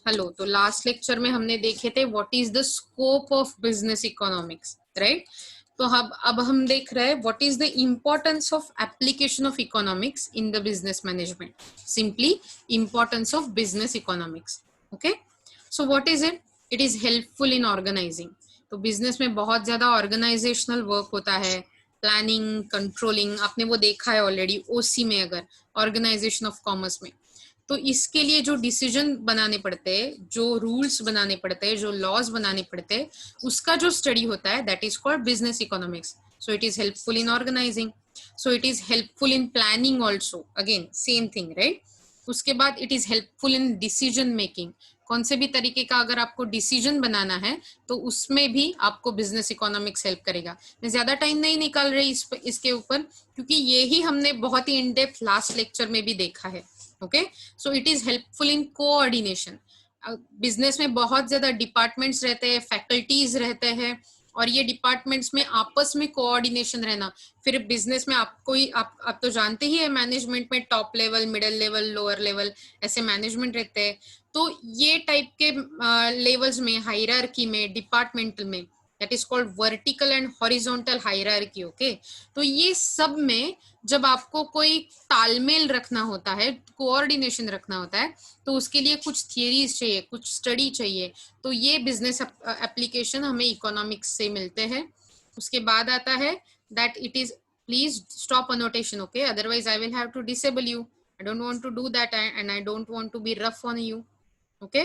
Hello, तो last lecture में हमने देखे थे what is the scope of business economics, right. तो अब हम देख रहे हैं what is the importance of application of economics in the business management, simply importance of business economics. Okay, so what is it? It is helpful in organizing. तो business में बहुत ज्यादा ऑर्गेनाइजेशनल वर्क होता है, प्लानिंग, कंट्रोलिंग, आपने वो देखा है ऑलरेडी ओसी में, अगर ऑर्गेनाइजेशन ऑफ कॉमर्स में। तो इसके लिए जो डिसीजन बनाने पड़ते हैं, जो रूल्स बनाने पड़ते हैं, जो लॉज बनाने पड़ते हैं, उसका जो स्टडी होता है that is called business economics. So it is helpful in organizing, so it is helpful in planning also, again same thing, right. उसके बाद it is helpful in decision making. कौन से भी तरीके का अगर आपको डिसीजन बनाना है तो उसमें भी आपको बिजनेस इकोनॉमिक्स हेल्प करेगा। मैं ज्यादा टाइम नहीं निकाल रही इसके ऊपर, क्योंकि ये ही हमने बहुत ही इन डेप्थ लास्ट लेक्चर में भी देखा है। Okay, so it is helpful in coordination. Business में बहुत ज्यादा डिपार्टमेंट्स रहते हैं, फैकल्टीज रहते हैं, और ये डिपार्टमेंट्स में आपस में कोऑर्डिनेशन रहना। फिर बिजनेस में आपको ही आप तो जानते ही है, मैनेजमेंट में top level, middle level, lower level, ऐसे मैनेजमेंट रहते हैं। तो ये टाइप के लेवल्स में, हायरार्की में, डिपार्टमेंटल में, that is called vertical and horizontal hierarchy. Okay, तो ये सब में जब आपको कोई तालमेल रखना होता है, कोऑर्डिनेशन रखना होता है, तो उसके लिए कुछ थियरीज चाहिए, कुछ स्टडी चाहिए। तो ये बिजनेस एप्लीकेशन हमें इकोनॉमिक्स से मिलते हैं। उसके बाद आता है that it is, please stop annotation, okay, otherwise I will have to disable you. I don't want to do that and I don't want to be rough on you. Okay,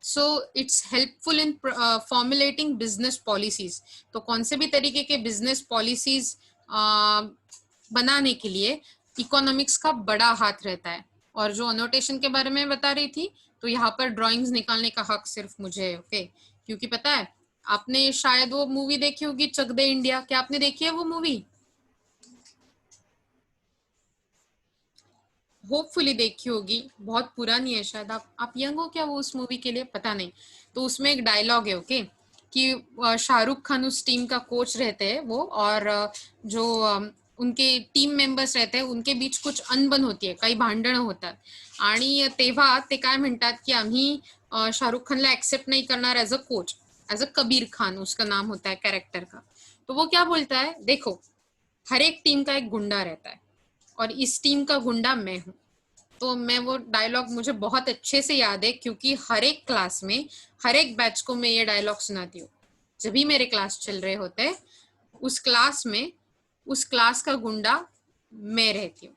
so it's helpful in formulating business policies. तो कौन से भी तरीके के business policies बनाने के लिए economics का बड़ा हाथ रहता है। और जो अनोटेशन के बारे में बता रही थी, तो यहाँ पर ड्राइंग्स निकालने का हक सिर्फ मुझे है, ओके। क्योंकि पता है, आपने शायद वो मूवी देखी होगी, चक दे इंडिया। क्या आपने देखी है वो मूवी? होपफुली देखी होगी, बहुत पुरानी है शायद। आप यंग हो क्या वो उस मूवी के लिए, पता नहीं। तो उसमें एक डायलॉग है, ओके, कि शाहरुख खान उस टीम का कोच रहते हैं वो, और जो उनके टीम मेंबर्स रहते हैं उनके बीच कुछ अनबन होती आहे, काही भांडणं होतात, आणि तेव्हा ते काय म्हणतात की आम्ही शाहरुख खानला एक्सेप्ट नहीं करणार as a coach, as a Kabir Khan उसका नाम होता है कैरेक्टर का। तो वो क्या बोलता है, देखो, हर एक टीम का एक गुंडा रहता है और इस टीम का गुंडा मैं हूँ। तो मैं वो डायलॉग मुझे बहुत अच्छे से याद है, क्योंकि हर एक क्लास में, हर एक बैच को मैं ये डायलॉग सुनाती हूँ जब भी मेरे क्लास चल रहे होते हैं। उस क्लास में उस क्लास का गुंडा मैं रहती हूँ।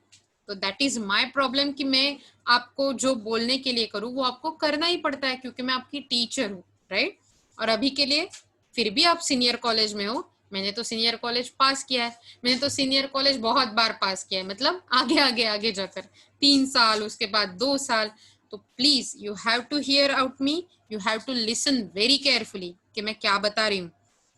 तो दैट इज माय प्रॉब्लम कि मैं आपको जो बोलने के लिए करूँ वो आपको करना ही पड़ता है, क्योंकि मैं आपकी टीचर हूँ, राइट। और अभी के लिए फिर भी आप सीनियर कॉलेज में हो। मैंने तो सीनियर कॉलेज पास किया है, मैंने तो सीनियर कॉलेज बहुत बार पास किया है, मतलब आगे आगे आगे जाकर 3 साल, उसके बाद 2 साल। तो please you have to hear out me, you have to listen very carefully कि मैं क्या बता रही हूँ।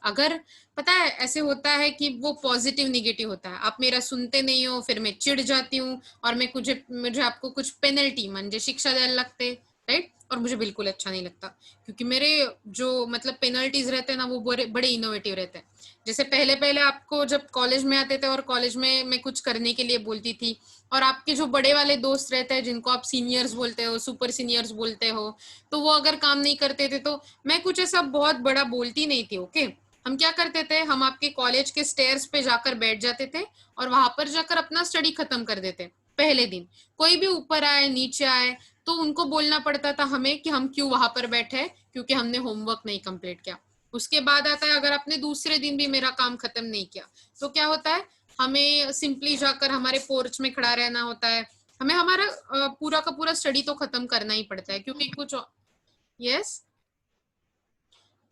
अगर, पता है, ऐसे होता है कि वो पॉजिटिव निगेटिव होता है, आप मेरा सुनते नहीं हो, फिर मैं चिढ़ जाती हूँ और मैं मुझे आपको कुछ पेनल्टी म्हणजे शिक्षा द्यायला लगते, राइट। और मुझे बिल्कुल अच्छा नहीं लगता, क्योंकि मेरे जो मतलब पेनल्टीज रहते हैं ना, वो बड़े बड़े इनोवेटिव रहते हैं। जैसे पहले पहले आपको जब कॉलेज में आते थे और कॉलेज में मैं कुछ करने के लिए बोलती थी, और आपके जो बड़े वाले दोस्त रहते हैं जिनको आप सीनियर्स बोलते हो, सुपर सीनियर्स बोलते हो, तो वो अगर काम नहीं करते थे तो मैं कुछ ऐसा बहुत बड़ा बोलती नहीं थी, ओके। हम क्या करते थे, हम आपके कॉलेज के स्टेयर्स पे जाकर बैठ जाते थे और वहां पर जाकर अपना स्टडी खत्म कर देते पहले दिन। कोई भी ऊपर आए नीचे आए तो उनको बोलना पड़ता था हमें कि हम क्यों वहां पर बैठे, क्योंकि हमने होमवर्क नहीं कंप्लीट किया। उसके बाद आता है, अगर आपने दूसरे दिन भी मेरा काम खत्म नहीं किया तो क्या होता है, हमें सिंपली जाकर हमारे पोर्च में खड़ा रहना होता है। हमें हमारा पूरा का पूरा स्टडी तो खत्म करना ही पड़ता है, क्योंकि यस,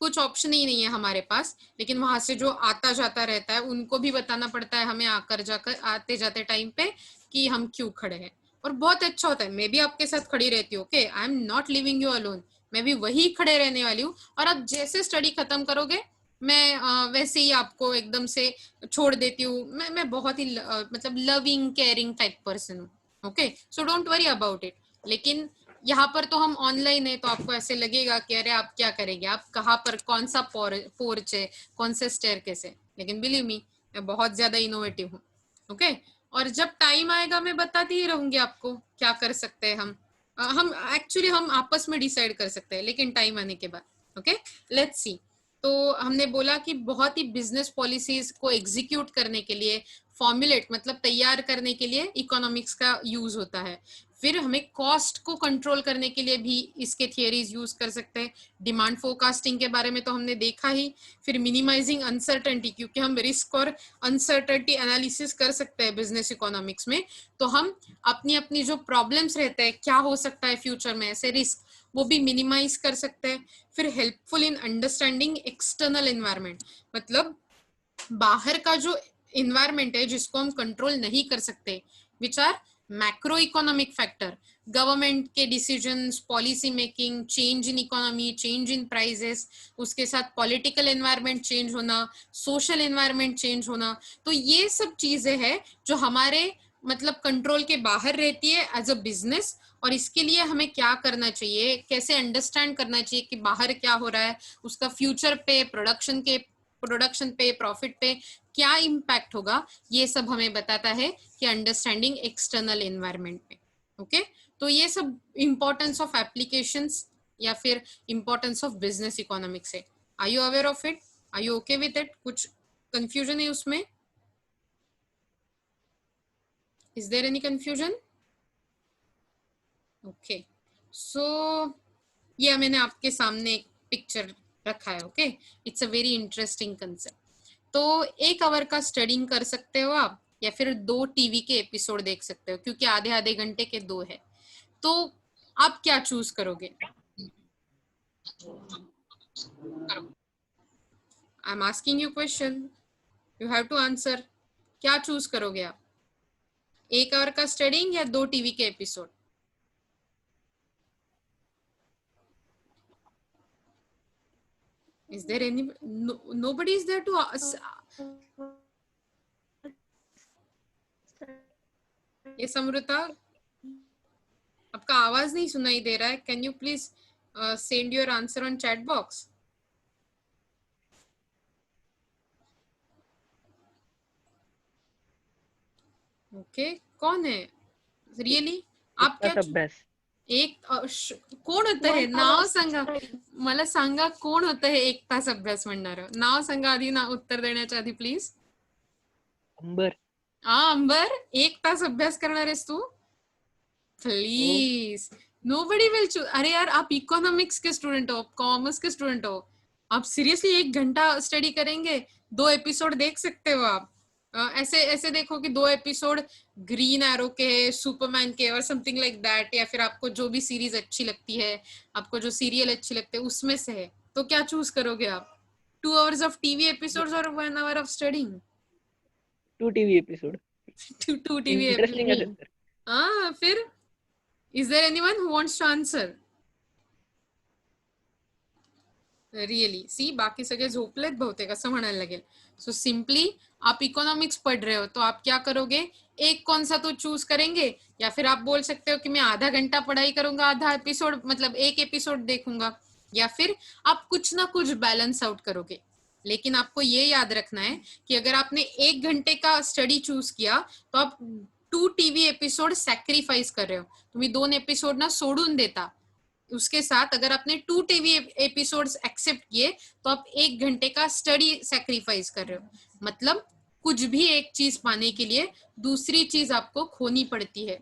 कुछ ऑप्शन ही नहीं है हमारे पास। लेकिन वहां से जो आता जाता रहता है उनको भी बताना पड़ता है हमें, आकर जाकर आते जाते टाइम पे, कि हम क्यों खड़े हैं। और बहुत अच्छा होता है, मैं भी आपके साथ खड़ी रहती हूँ, okay, I am not living you alone. मैं भी वही खड़े रहने वाली हूँ, और आप जैसे स्टडी खत्म करोगे मैं वैसे ही आपको एकदम से छोड़ देती हूँ। मैं बहुत ही मतलब लविंग केयरिंग टाइप पर्सन हूँ, okay, so don't worry about it. लेकिन यहाँ पर तो हम ऑनलाइन है, तो आपको ऐसे लगेगा कि अरे आप क्या करेंगे, आप कहाँ पर, कौन सा पोर्च है, कौन से स्टेयरकेस है। लेकिन बिलीव मी, मैं बहुत ज्यादा इनोवेटिव हूँ, ओके। और जब टाइम आएगा मैं बताती ही रहूंगी आपको क्या कर सकते हैं हम। हम एक्चुअली हम आपस में डिसाइड कर सकते हैं लेकिन टाइम आने के बाद. Okay, let's see. तो हमने बोला कि बहुत ही बिजनेस पॉलिसीज को एग्जीक्यूट करने के लिए, फॉर्मुलेट मतलब तैयार करने के लिए इकोनॉमिक्स का यूज होता है. फिर हमें कॉस्ट को कंट्रोल करने के लिए भी इसके थियरीज यूज कर सकते हैं. डिमांड फोरकास्टिंग के बारे में तो हमने देखा ही. फिर मिनिमाइजिंग अनसर्टेनिटी, क्योंकि हम रिस्क और अनसर्टेनिटी एनालिसिस कर सकते हैं बिजनेस इकोनॉमिक्स में. तो हम अपनी अपनी जो प्रॉब्लम्स रहते हैं, क्या हो सकता है फ्यूचर में ऐसे रिस्क, वो भी मिनिमाइज कर सकते हैं. फिर helpful in understanding external environment, मतलब बाहर का जो इन्वायरमेंट है जिसको हम कंट्रोल नहीं कर सकते, which are macro economic factor, government के decisions, policy making, change in economy, change in prices, उसके साथ पॉलिटिकल एनवायरनमेंट चेंज होना, सोशल एनवायरनमेंट चेंज होना. तो ये सब चीजें हैं जो हमारे मतलब कंट्रोल के बाहर रहती है एज अ बिजनेस. और इसके लिए हमें क्या करना चाहिए, कैसे अंडरस्टैंड करना चाहिए कि बाहर क्या हो रहा है, उसका फ्यूचर पे, प्रोडक्शन पे, प्रॉफिट पे क्या इम्पैक्ट होगा, ये सब हमें बताता है कि अंडरस्टैंडिंग एक्सटर्नल एनवायरनमेंट में. ओके, तो ये सब इंपॉर्टेंस ऑफ एप्लीकेशंस या फिर इंपॉर्टेंस ऑफ बिजनेस इकोनॉमिक्स है. Are you aware of it? Are you okay with it? कुछ कंफ्यूजन है उसमें? Is there any confusion? Okay, so ये मैंने आपके सामने एक पिक्चर रखा है. Okay, it's a very interesting concept. तो 1 आवर का स्टडिंग कर सकते हो आप, या फिर 2 टीवी के एपिसोड देख सकते हो, क्योंकि आधे आधे घंटे के 2 है. तो आप क्या चूज करोगे? I am asking you question, you have to answer. क्या चूज करोगे आप, 1 आवर का स्टडिंग या 2 टीवी के episode? Is there any, nobody is there to ये समृता, आपका आवाज नहीं सुनाई दे रहा है. Can you please send your answer on chat box? Okay, कौन है रियली? आप क्या एक कोण होतं हे नाव सांगा मला, सांगा कोण होतं हे 1 तास अभ्यास म्हणणार. नाव सांगा आधी, ना उत्तर देण्याच्या आधी प्लीज. अंबर. अंबर, 1 तास अभ्यास करणार आहेस तू? Please, nobody will choose. अरे यार, आप इकोनॉमिक्स के स्टूडेंट हो, कॉमर्स के स्टूडेंट हो, आप सीरियसली 1 घंटा स्टडी करेंगे? 2 एपिसोड देख सकते हो आप. ऐसे ऐसे देखो कि 2 एपिसोड ग्रीन एरो के, सुपरमैन के और समथिंग लाइक दैट, या फिर आपको जो भी सीरीज अच्छी लगती है, आपको जो सीरियल अच्छी लगती है उसमें से है. तो क्या चूज करोगे आप, 2 आवर्स ऑफ टीवी एपिसोड और 1 hour of studying? 2 TV episode. 2 TV interesting असेल तर. हाँ, फिर is there anyone who wants to answer? Really see, बाकी सगळे झोपलेत बहुतेक असं म्हणायला लागेल. सो सिंपली आप इकोनॉमिक्स पढ़ रहे हो तो आप क्या करोगे, एक कौन सा तो चूज करेंगे, या फिर आप बोल सकते हो कि मैं आधा घंटा पढ़ाई करूंगा, आधा एपिसोड मतलब 1 एपिसोड देखूंगा, या फिर आप कुछ ना कुछ बैलेंस आउट करोगे. लेकिन आपको ये याद रखना है कि अगर आपने 1 घंटे का स्टडी चूज किया तो आप 2 टीवी एपिसोड सैक्रिफाइस कर रहे हो. तुम्ही 2 एपिसोड ना सोडून देता. उसके साथ अगर आपने 2 टीवी एपिसोड्स एक्सेप्ट किए तो आप 1 घंटे का स्टडी सैक्रिफाइस कर रहे हो. मतलब कुछ भी एक चीज पाने के लिए दूसरी चीज आपको खोनी पड़ती है,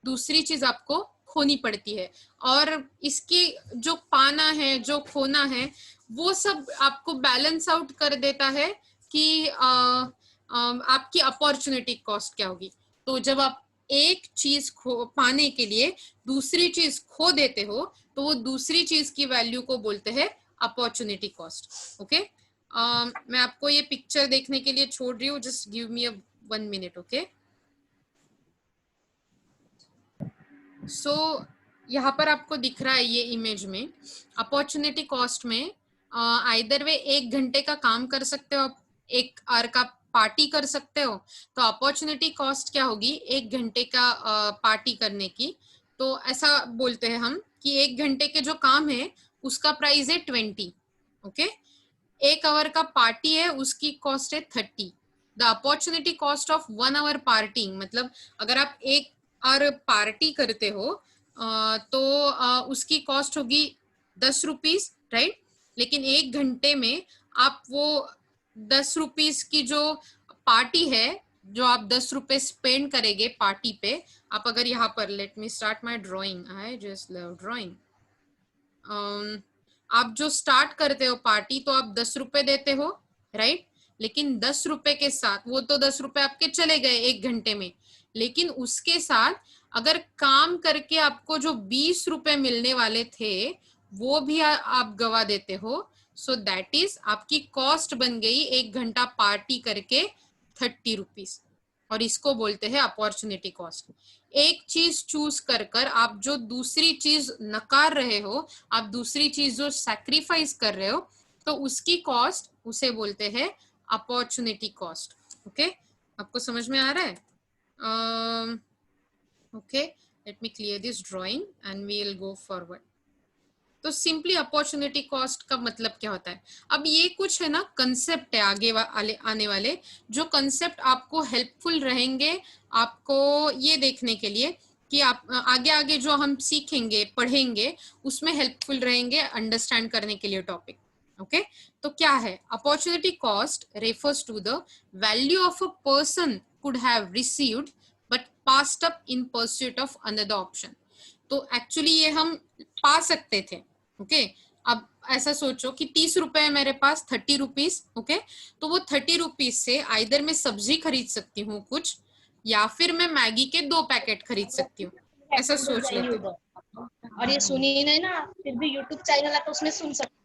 दूसरी चीज आपको खोनी पड़ती है. और इसकी जो पाना है, जो खोना है, वो सब आपको बैलेंस आउट कर देता है कि आपकी अपॉर्चुनिटी कॉस्ट क्या होगी. तो जब आप एक चीज पाने के लिए दूसरी चीज खो देते हो तो वो दूसरी चीज की वैल्यू को बोलते हैं अपॉर्चुनिटी कॉस्ट. ओके, मैं आपको ये पिक्चर देखने के लिए छोड़ रही हूँ, just give me 1 minute. Okay, so यहाँ पर आपको दिख रहा है ये इमेज में, अपॉर्चुनिटी कॉस्ट में आइदर वे 1 घंटे का काम कर सकते हो आप, 1 आवर का पार्टी कर सकते हो. तो अपॉर्चुनिटी कॉस्ट क्या होगी 1 घंटे का पार्टी करने की? तो ऐसा बोलते हैं हम कि 1 घंटे के जो काम है उसका प्राइस है 20. ओके, 1 आवर का पार्टी है उसकी कॉस्ट है 30. The opportunity cost of 1 hour parting, मतलब अगर आप 1 और पार्टी करते हो तो उसकी कॉस्ट होगी 10 रुपीज, राइट? लेकिन 1 घंटे में आप वो 10 रुपीज की जो पार्टी है, जो आप 10 रुपए स्पेंड करेंगे पार्टी पे, आप अगर यहाँ पर let me start my drawing, I just love drawing. आप जो स्टार्ट करते हो पार्टी तो आप 10 रुपए देते हो, राइट? लेकिन 10 रुपए के साथ वो तो 10 रुपए आपके चले गए 1 घंटे में, लेकिन उसके साथ अगर काम करके आपको जो 20 रुपए मिलने वाले थे वो भी आप गवा देते हो। सो दैट इज आपकी कॉस्ट बन गई 1 घंटा पार्टी करके 30 रुपीज, और इसको बोलते हैं अपॉर्चुनिटी कॉस्ट। एक चीज चूज कर कर आप जो दूसरी चीज नकार रहे हो, आप दूसरी चीज जो सैक्रिफाइस कर रहे हो, तो उसकी कॉस्ट उसे बोलते हैं अपॉर्चुनिटी कॉस्ट। ओके, आपको समझ में आ रहा है? Okay, let me clear this drawing and we will go forward. तो सिंपली अपॉर्चुनिटी कॉस्ट का मतलब क्या होता है? अब ये कुछ है ना कंसेप्ट है आगे आने वाले, जो कंसेप्ट आपको हेल्पफुल रहेंगे आपको ये देखने के लिए कि आप आगे आगे जो हम सीखेंगे पढ़ेंगे उसमें हेल्पफुल रहेंगे अंडरस्टैंड करने के लिए टॉपिक। ओके, तो क्या है opportunity cost? Refers to the value of a person could have received but passed up in pursuit of another option. तो एक्चुअली ये हम पा सकते थे। ओके, अब ऐसा सोचो कि 30 रुपए है मेरे पास, 30 रुपीज। ओके, तो वो 30 रुपीज से आइदर मैं सब्जी खरीद सकती हूँ कुछ, या फिर मैं मैगी के 2 पैकेट खरीद सकती हूँ। ऐसा सोच लेते हैं। और ये सुनी नहीं ना, फिर भी यूट्यूब चैनल है तो उसमें सुन सकते,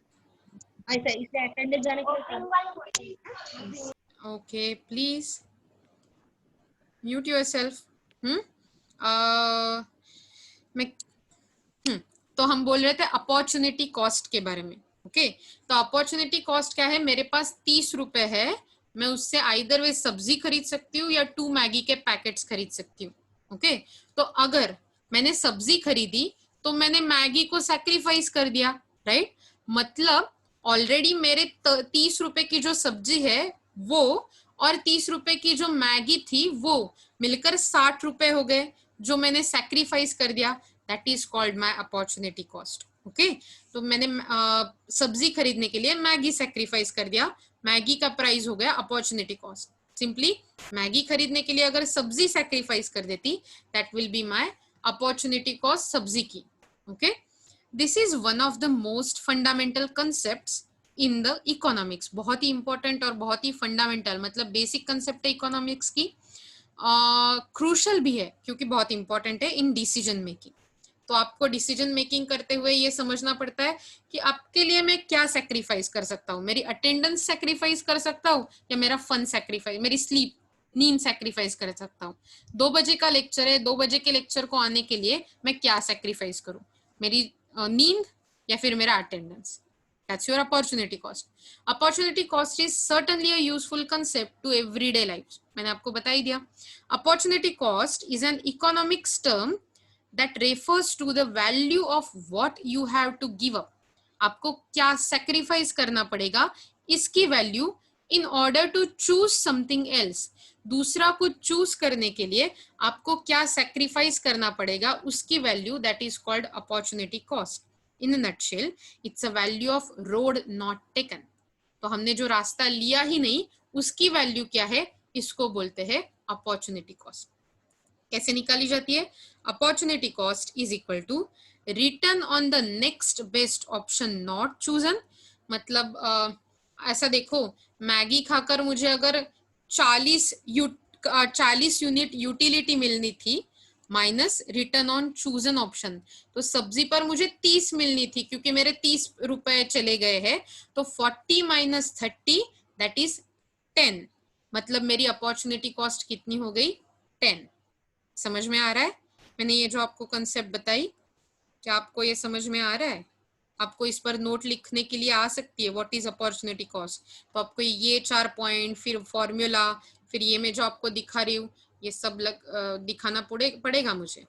ऐसा इसलिए अटेंडेंस जाने के लिए। Okay, please mute yourself. मैं तो हम बोल रहे थे अपॉर्चुनिटी कॉस्ट के बारे में। ओके, तो अपॉर्चुनिटी कॉस्ट क्या है? मेरे पास 30 रुपए है, मैं उससे आइदर वे सब्जी खरीद सकती हूँ या 2 मैगी के पैकेट्स खरीद सकती हूँ। ओके, तो अगर मैंने सब्जी खरीदी तो मैंने मैगी को सैक्रिफाइस कर दिया, राइट? मतलब ऑलरेडी मेरे 30 रुपए की जो सब्जी है वो और 30 रुपए की जो मैगी थी वो मिलकर 60 रुपए हो गए, जो मैंने सैक्रिफाइस कर दिया। That is called my opportunity cost. Okay, तो मैंने सब्जी खरीदने के लिए मैगी सैक्रिफाइस कर दिया, मैगी का प्राइस हो गया अपॉर्चुनिटी कॉस्ट। सिंपली मैगी खरीदने के लिए अगर सब्जी सैक्रिफाइस कर देती, that will be my opportunity cost सब्जी की। Okay, this is one of the most fundamental concepts in the economics. बहुत ही इंपॉर्टेंट और बहुत ही फंडामेंटल, मतलब बेसिक कंसेप्ट है इकोनॉमिक्स की। क्रूशल भी है क्योंकि बहुत इंपॉर्टेंट है इन डिसीजन मेकिंग। तो आपको डिसीजन मेकिंग करते हुए ये समझना पड़ता है कि आपके लिए मैं क्या सैक्रिफाइस कर सकता हूँ। मेरी अटेंडेंस सैक्रिफाइस कर सकता हूँ या मेरा फन सैक्रिफाइस, मेरी स्लीप, नींद सैक्रिफाइस कर सकता हूँ। 2 बजे का लेक्चर है, 2 बजे के लेक्चर को आने के लिए मैं क्या सैक्रिफाइस करूँ? मेरी नींद या फिर मेरा attendance? That's your opportunity cost. Opportunity cost is certainly a useful concept to everyday life. मैंने आपको बता ही दिया। Opportunity cost is an economics term that refers to the value of what you have to give up. आपको क्या sacrifice करना पड़ेगा, इसकी value, in order to choose something else. दूसरा कुछ चूज करने के लिए आपको क्या sacrifice करना पड़ेगा, उसकी value, that is called opportunity cost. In a nutshell, it's a value of road not taken. तो हमने जो रास्ता लिया ही नहीं उसकी वैल्यू क्या है, इसको बोलते हैं अपॉर्चुनिटी कॉस्ट। कैसे निकाली जाती है? Opportunity cost is equal to return on the next best option not chosen. मतलब ऐसा देखो, मैगी खाकर मुझे अगर 40 यूनिट यूटिलिटी मिलनी थी minus return on chosen option, तो सब्जी पर मुझे 30 मिलनी थी क्योंकि मेरे 30 रुपए चले गए हैं, तो 40 माइनस 30 दैट इज 10। मतलब मेरी अपॉर्चुनिटी कॉस्ट कितनी हो गई? 10। समझ में आ रहा है? मैंने ये जो आपको कंसेप्ट बताई, क्या आपको ये समझ में आ रहा है? आपको इस पर नोट लिखने के लिए आ सकती है व्हाट इज अपॉर्चुनिटी कॉस्ट। तो आपको ये 4 पॉइंट, फिर फॉर्मूला, फिर ये मैं जो आपको दिखा रही हूँ, ये सब दिखाना पड़ेगा मुझे।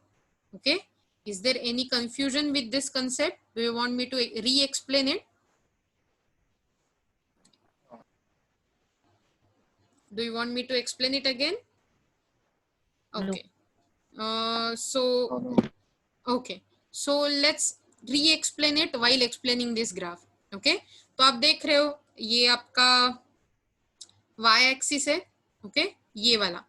Okay, is there any confusion with this concept? Do you want me to re explain it? Do you want me to explain it again? Okay. So okay, so let's re-explain it while explaining this graph. Okay, तो आप देख रहे हो ये आपका y axis है, okay ये वाला,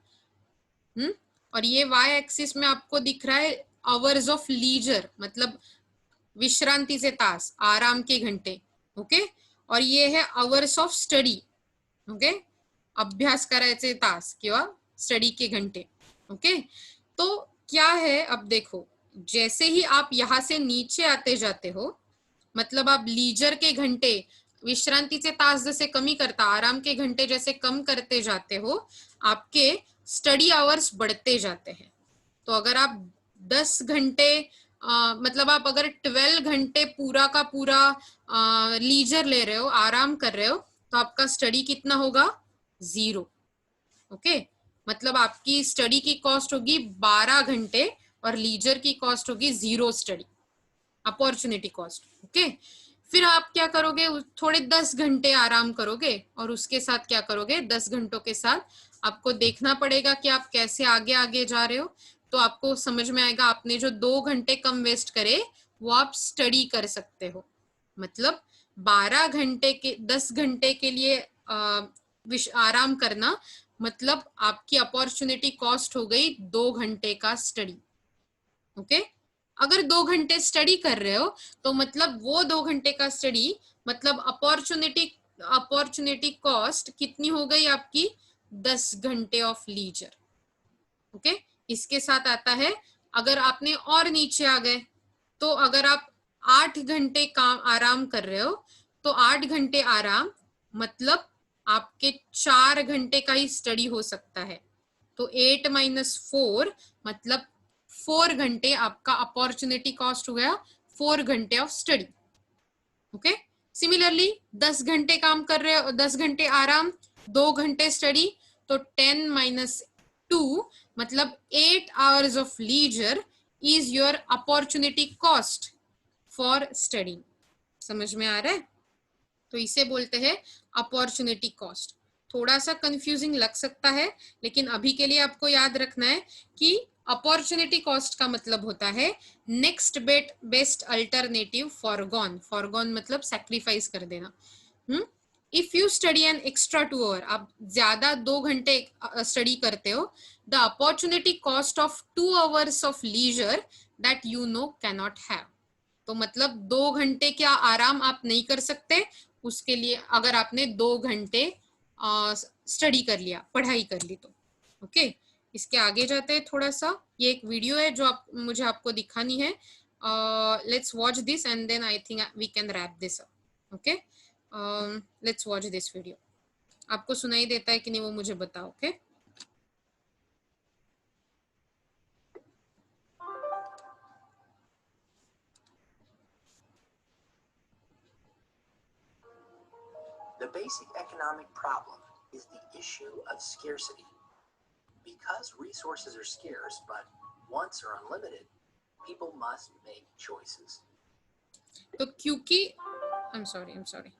और ये y एक्सिस में आपको दिख रहा है आवर्स ऑफ लीजर, मतलब विश्रांतीचे तास, आराम के घंटे, ओके, और ये है आवर्स ऑफ स्टडी, ओके, अभ्यास करायचे तास किंवा स्टडी के घंटे, ओके। तो क्या है, अब देखो जैसे ही आप यहां से नीचे आते जाते हो, मतलब आप लीजर के घंटे, विश्रांतीचे तास जैसे कमी करता, आराम के घंटे जैसे कम करते जाते हो, आपके स्टडी आवर्स बढ़ते जाते हैं। तो अगर आप 10 घंटे मतलब आप अगर 12 घंटे पूरा का पूरा लीजर ले रहे हो, आराम कर रहे हो, तो आपका स्टडी कितना होगा, 0, ओके। मतलब आपकी स्टडी की कॉस्ट होगी 12 घंटे और लीजर की कॉस्ट होगी 0 स्टडी, अपॉर्चुनिटी कॉस्ट, ओके। फिर आप क्या करोगे, थोड़े 10 घंटे आराम करोगे और उसके साथ क्या करोगे, 10 घंटों के साथ आपको देखना पड़ेगा कि आप कैसे आगे आगे जा रहे हो। तो आपको समझ में आएगा आपने जो 2 घंटे कम वेस्ट करे वो आप स्टडी कर सकते हो। मतलब 12 घंटे के 10 घंटे के लिए आराम करना, मतलब आपकी अपॉर्चुनिटी कॉस्ट हो गई 2 घंटे का स्टडी, ओके। अगर 2 घंटे स्टडी कर रहे हो तो मतलब वो 2 घंटे का स्टडी, मतलब अपॉर्चुनिटी कॉस्ट कितनी हो गई आपकी, 10 घंटे ऑफ लीजर, ओके। इसके साथ आता है, अगर आपने और नीचे आ गए, तो अगर आप 8 घंटे काम आराम कर रहे हो, तो 8 घंटे आराम मतलब आपके 4 घंटे का ही स्टडी हो सकता है। तो 8 - 4 मतलब 4 घंटे आपका अपॉर्चुनिटी कॉस्ट हो गया, 4 घंटे ऑफ स्टडी, ओके। सिमिलरली 10 घंटे काम कर रहे हो, 10 घंटे आराम, 2 घंटे स्टडी, तो 10 - 2 मतलब 8 hours of leisure is your opportunity cost for study. समझ में आ रहा है? तो इसे बोलते हैं अपॉर्चुनिटी कॉस्ट। थोड़ा सा कंफ्यूजिंग लग सकता है, लेकिन अभी के लिए आपको याद रखना है कि अपॉर्चुनिटी कॉस्ट का मतलब होता है next best alternative forgone. Forgone मतलब सैक्रिफाइस कर देना। If you study an extra 2 hour, आप ज्यादा 2 घंटे स्टडी करते हो, the opportunity cost of 2 hours of leisure that you know can not have. तो मतलब 2 घंटे क्या आराम आप नहीं कर सकते, उसके लिए अगर आपने 2 घंटे स्टडी कर लिया, पढ़ाई कर ली, तो ओके। इसके आगे जाते हैं थोड़ा सा, ये एक वीडियो है जो मुझे आपको दिखानी है। Let's watch this and then I think we can wrap this up, okay. Let's watch this video. आपको सुनाई देता है कि नहीं वो मुझे बताओ, okay. The basic economic problem is the issue of scarcity. Because resources are scarce but wants are unlimited, people must make choices. तो क्योंकि I'm sorry,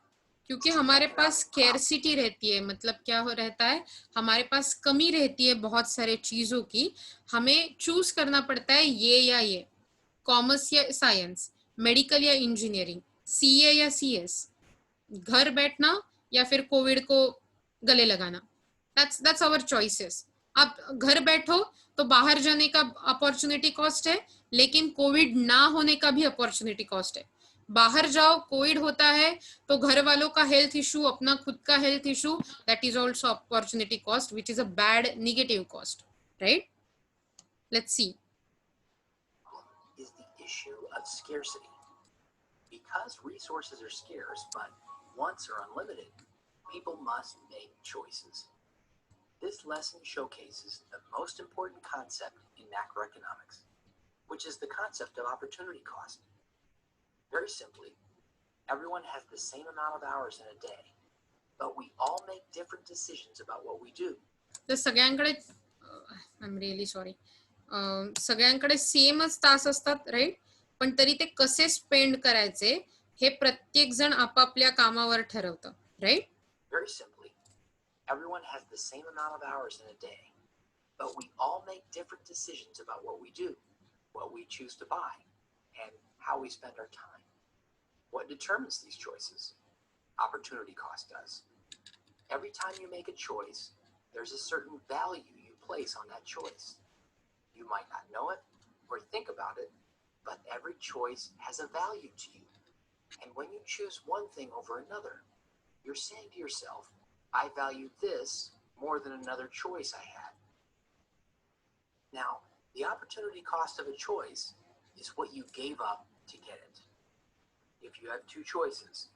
क्योंकि हमारे पास स्केर्सिटी रहती है, मतलब क्या हो रहता है, हमारे पास कमी रहती है बहुत सारे चीजों की, हमें चूज करना पड़ता है ये या ये, कॉमर्स या साइंस, मेडिकल या इंजीनियरिंग, सीए या सीएस, घर बैठना या फिर कोविड को गले लगाना। That's our choices. आप घर बैठो तो बाहर जाने का अपॉर्चुनिटी कॉस्ट है, लेकिन कोविड ना होने का भी अपॉर्चुनिटी कॉस्ट है। बाहर जाओ, कोविड होता है तो घर वालों का हेल्थ इशू, अपना खुद का health issue, that is also opportunity cost, which is a bad negative cost, right? Let's see. Is the issue of scarcity. Because resources are scarce but wants are unlimited, people must make choices. This lesson showcases the most important concept in macroeconomics, which is the concept of opportunity cost. Very simply, everyone has the same amount of hours in a day, but we all make different decisions about what we do. तर सगळ्यांकडे I am really sorry, सगळ्यांकडे सेमच तास असतात, right? पण तरी ते कसे spend करायचे हे प्रत्येक जण आपापल्या कामावर ठरवतं, right? Very simply, everyone has the same amount of hours in a day, But we all make different decisions about what we do, what we choose to buy, and how we spend our time. What determines these choices? Opportunity cost does. Every time you make a choice, there's a certain value you place on that choice. You might not know it or think about it, but every choice has a value to you. And when you choose one thing over another, you're saying to yourself, I value this more than another choice I had. Now, the opportunity cost of a choice is what you gave up to get it. If you have two choices,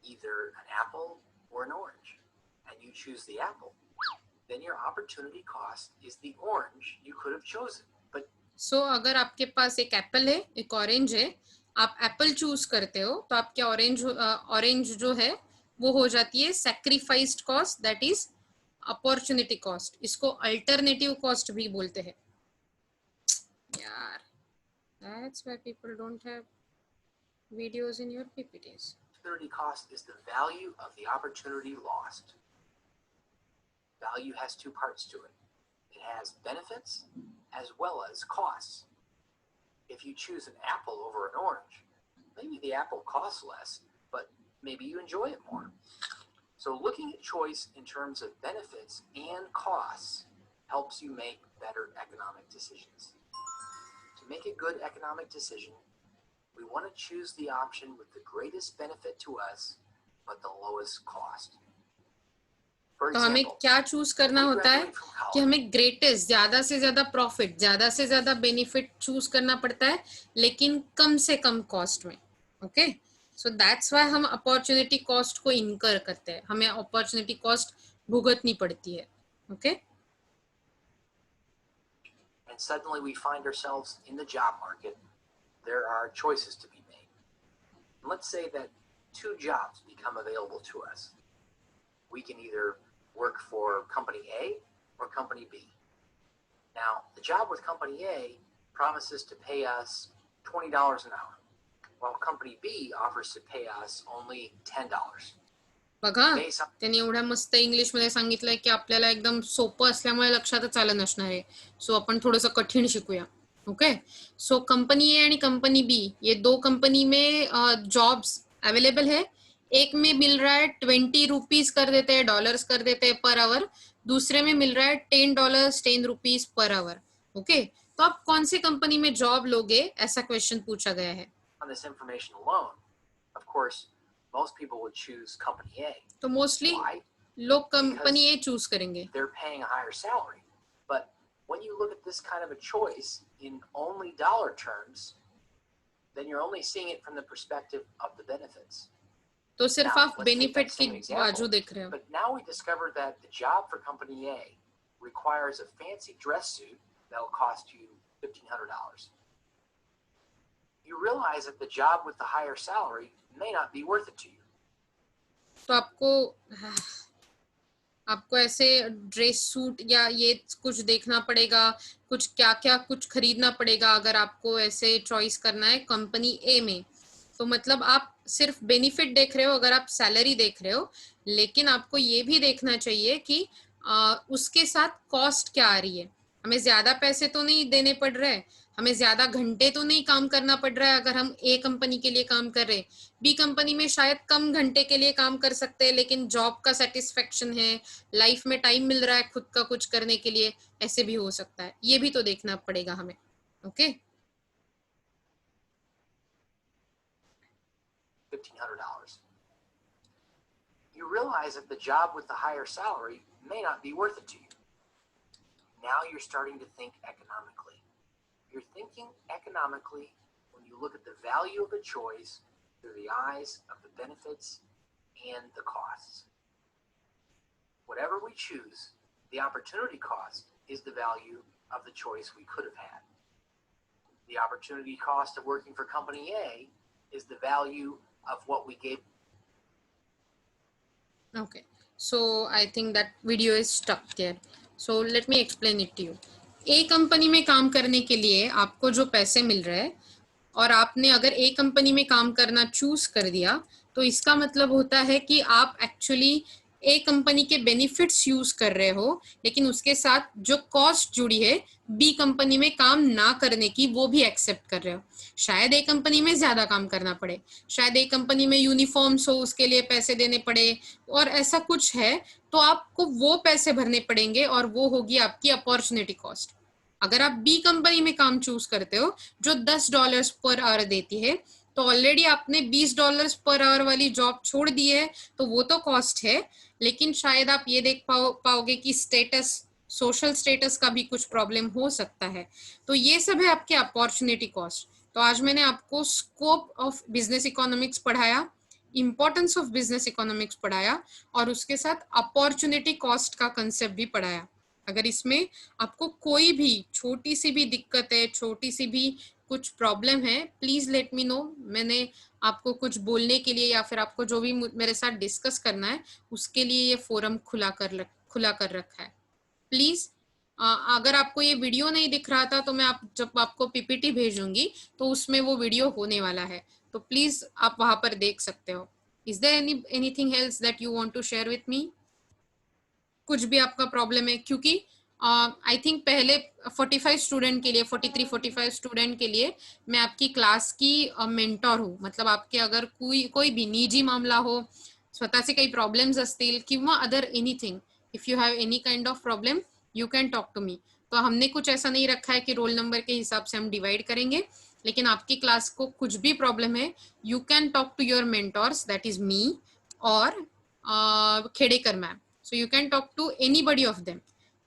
either an apple or an orange, and you choose the apple, then your opportunity cost is the orange you could have chosen. But so अगर आपके पास एक Apple है, एक orange है, आप Apple choose करते हो, तो आपके ऑरेंज जो है वो हो जाती है sacrificed cost, that is opportunity cost. इसको अल्टरनेटिव कॉस्ट भी बोलते हैं. यार, that's why people don't have videos in your PPTs. opportunity cost is the value of the opportunity lost. Value has two parts to it. It has benefits as well as costs. If you choose an apple over an orange, maybe the apple costs less, but maybe you enjoy it more. So looking at choice in terms of benefits and costs helps you make better economic decisions. To make a good economic decision, we want to choose the option with the greatest benefit to us, but the lowest cost. For तो हमें example, क्या choose करना we होता है graduate from कि college. हमें greatest, ज्यादा से ज्यादा प्रॉफिट, ज्यादा से ज्यादा बेनिफिट चूज करना पड़ता है, लेकिन कम से कम कॉस्ट में. ओके, सो दैट्स व्हाई हम अपॉर्चुनिटी कॉस्ट को इनकर करते हैं. हमें अपॉर्चुनिटी कॉस्ट भुगतनी पड़ती है. Okay, And suddenly we find ourselves in the job market. There are choices to be made. Let's say that two jobs become available to us. We can either work for company A or company B. Now, the job with company A promises to pay us $20 an hour, while company B offers to pay us only $10. बघा, Based on त्यांनी एवढ्या मस्त English मध्ये सांगितलंय की आपल्याला एकदम सोपं असल्यामुळे लक्षातच आलं नसणार आहे. सो आपण थोडंसं कठीण शिकूया. ओके, सो कंपनी ए आणि कंपनी बी, ये दो कंपनी में जॉब्स अवेलेबल है. एक में मिल रहा है 20 रुपीज कर देते हैं, डॉलर्स कर देते हैं पर आवर. दूसरे में मिल रहा है $10, 10 रुपीज पर आवर. ओके, तो आप कौन सी कंपनी में जॉब लोगे, ऐसा क्वेश्चन पूछा गया है. this information alone, of course, most people would choose company A. तो मोस्टली Why? लोग कंपनी ए चूज करेंगे. They're paying a higher salary. But when you look at this kind of a choice in only dollar terms, then you're only seeing it from the perspective of the benefits. तो सिर्फ Now, आप let's take benefit that की same example, बाजू देख रहे हो. But now we discover that the job for company A requires a fancy dress suit that'll cost you $1,500. You realize that the job with the higher salary may not be worth it to you. तो आपको ऐसे dress suit या ये कुछ देखना पड़ेगा, कुछ क्या क्या कुछ खरीदना पड़ेगा अगर आपको ऐसे चॉइस करना है कंपनी ए में. तो मतलब आप सिर्फ बेनिफिट देख रहे हो अगर आप सैलरी देख रहे हो, लेकिन आपको ये भी देखना चाहिए कि उसके साथ कॉस्ट क्या आ रही है. हमें ज्यादा पैसे तो नहीं देने पड़ रहे, हमें ज्यादा घंटे तो नहीं काम करना पड़ रहा है अगर हम ए कंपनी के लिए काम कर रहे हैं. बी कंपनी में शायद कम घंटे के लिए काम कर सकते हैं, लेकिन जॉब का सेटिस्फेक्शन है, लाइफ में टाइम मिल रहा है खुद का कुछ करने के लिए, ऐसे भी हो सकता है. ये भी तो देखना पड़ेगा हमें. Okay, $1,500. You realize that the job with the higher salary may not be worth it to you. Now you're starting to think economically. You're thinking economically when you look at the value of a choice through the eyes of the benefits and the costs. Whatever we choose, the opportunity cost is the value of the choice we could have had. The opportunity cost of working for company A is the value of what we gave. okay, so I think that video is stuck there, so let me explain it to you. A company में काम करने के लिए आपको जो पैसे मिल रहे हैं, और आपने अगर ए कंपनी में काम करना चूज कर दिया, तो इसका मतलब होता है कि आप एक्चुअली ए कंपनी के बेनिफिट्स यूज कर रहे हो लेकिन उसके साथ जो कॉस्ट जुड़ी है बी कंपनी में काम ना करने की वो भी एक्सेप्ट कर रहे हो। शायद ए कंपनी में ज्यादा काम करना पड़े, शायद ए कंपनी में यूनिफॉर्म्स हो उसके लिए पैसे देने पड़े और ऐसा कुछ है, तो आपको वो पैसे भरने पड़ेंगे और वो होगी आपकी अपॉर्चुनिटी कॉस्ट। अगर आप बी कंपनी में काम चूज करते हो जो $10 पर आवर देती है, तो ऑलरेडी आपने $20 पर आवर वाली जॉब छोड़ दी है, तो वो तो कॉस्ट है। लेकिन शायद आप ये देख पाओगे कि स्टेटस, सोशल स्टेटस का भी कुछ प्रॉब्लम हो सकता है। तो ये सब है आपके अपॉर्चुनिटी कॉस्ट। तो आज मैंने आपको स्कोप ऑफ बिजनेस इकोनॉमिक्स पढ़ाया, इंपॉर्टेंस ऑफ बिजनेस इकोनॉमिक्स पढ़ाया और उसके साथ अपॉर्चुनिटी कॉस्ट का कंसेप्ट भी पढ़ाया। अगर इसमें आपको कोई भी छोटी सी भी दिक्कत है, छोटी सी भी कुछ प्रॉब्लम है, प्लीज लेट मी नो। मैंने आपको कुछ बोलने के लिए या फिर आपको जो भी मेरे साथ डिस्कस करना है उसके लिए ये फोरम खुला कर रखा है। प्लीज अगर आपको ये वीडियो नहीं दिख रहा था तो मैं जब आपको पीपीटी भेजूंगी तो उसमें वो वीडियो होने वाला है, तो प्लीज आप वहां पर देख सकते हो। Is there anything else that you want to share with me? कुछ भी आपका प्रॉब्लम है? क्योंकि आई थिंक पहले 45 स्टूडेंट के लिए, 43-45 स्टूडेंट के लिए मैं आपकी क्लास की मेंटॉर हूँ। मतलब आपके अगर कोई भी निजी मामला हो, स्वतःचे काही प्रॉब्लेम्स असतील किंवा other anything, if you have any kind of problem you can talk to me. तो हमने कुछ ऐसा नहीं रखा है कि रोल नंबर के हिसाब से हम डिवाइड करेंगे, लेकिन आपकी क्लास को कुछ भी प्रॉब्लम है you can talk to your mentors, that is me और Khedekar ma'am. So you can talk to anybody of them.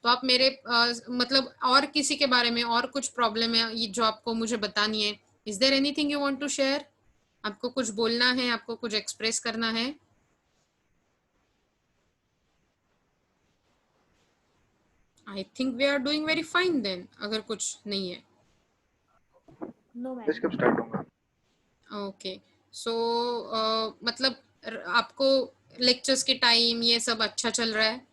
तो आप मेरे मतलब और किसी के बारे में और कुछ प्रॉब्लम है ये जो आपको मुझे बतानी है, is there anything you want to share? आपको कुछ बोलना है, आपको कुछ एक्सप्रेस करना है? I think we are doing very fine then, अगर कुछ नहीं है। No ma'am. कब स्टार्ट होगा? ओके सो मतलब आपको लेक्चर्स के टाइम ये सब अच्छा चल रहा है?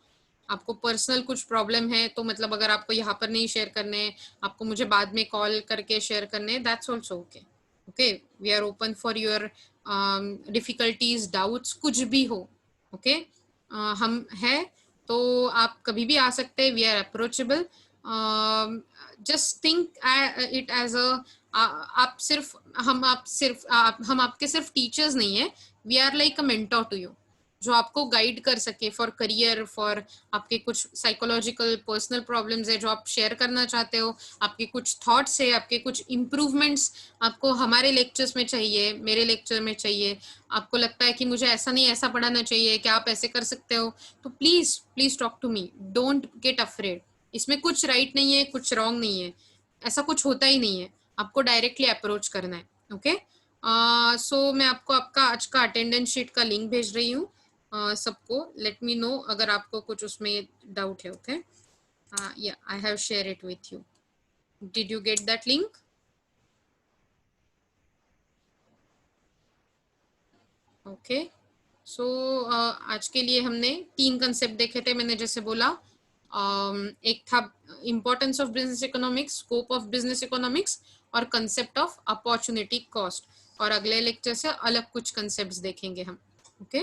आपको पर्सनल कुछ प्रॉब्लम है तो मतलब अगर आपको यहाँ पर नहीं शेयर करने हैं, आपको मुझे बाद में कॉल करके शेयर करने हैं, that's also okay. Okay, we are open for your difficulties, doubts, कुछ भी हो। ओके हम है तो आप कभी भी आ सकते हैं, we are approachable. Just think it as a हम आपके सिर्फ टीचर्स नहीं है, we are like a mentor to you, जो आपको गाइड कर सके फॉर करियर, फॉर आपके कुछ साइकोलॉजिकल पर्सनल प्रॉब्लम्स है जो आप शेयर करना चाहते हो, आपके कुछ थॉट्स है, आपके कुछ इम्प्रूवमेंट्स आपको हमारे लेक्चर्स में चाहिए, मेरे लेक्चर में चाहिए, आपको लगता है कि मुझे ऐसा नहीं ऐसा पढ़ाना चाहिए, क्या आप ऐसे कर सकते हो, तो please please talk to me, don't get afraid. इसमें कुछ राइट नहीं है, कुछ रॉन्ग नहीं है, ऐसा कुछ होता ही नहीं है, आपको डायरेक्टली अप्रोच करना है। ओके सो मैं आपको आपका आज का अटेंडेंस शीट का लिंक भेज रही हूँ सबको। लेट मी नो अगर आपको कुछ उसमें डाउट है। ओके या I have share it with you. Did you get that link? Okay so आज के लिए हमने 3 कंसेप्ट देखे थे। मैंने जैसे बोला एक था importance of business economics, scope of business economics और कंसेप्ट ऑफ अपॉर्चुनिटी कॉस्ट, और अगले लेक्चर से अलग कुछ कंसेप्ट्स देखेंगे हम। ओके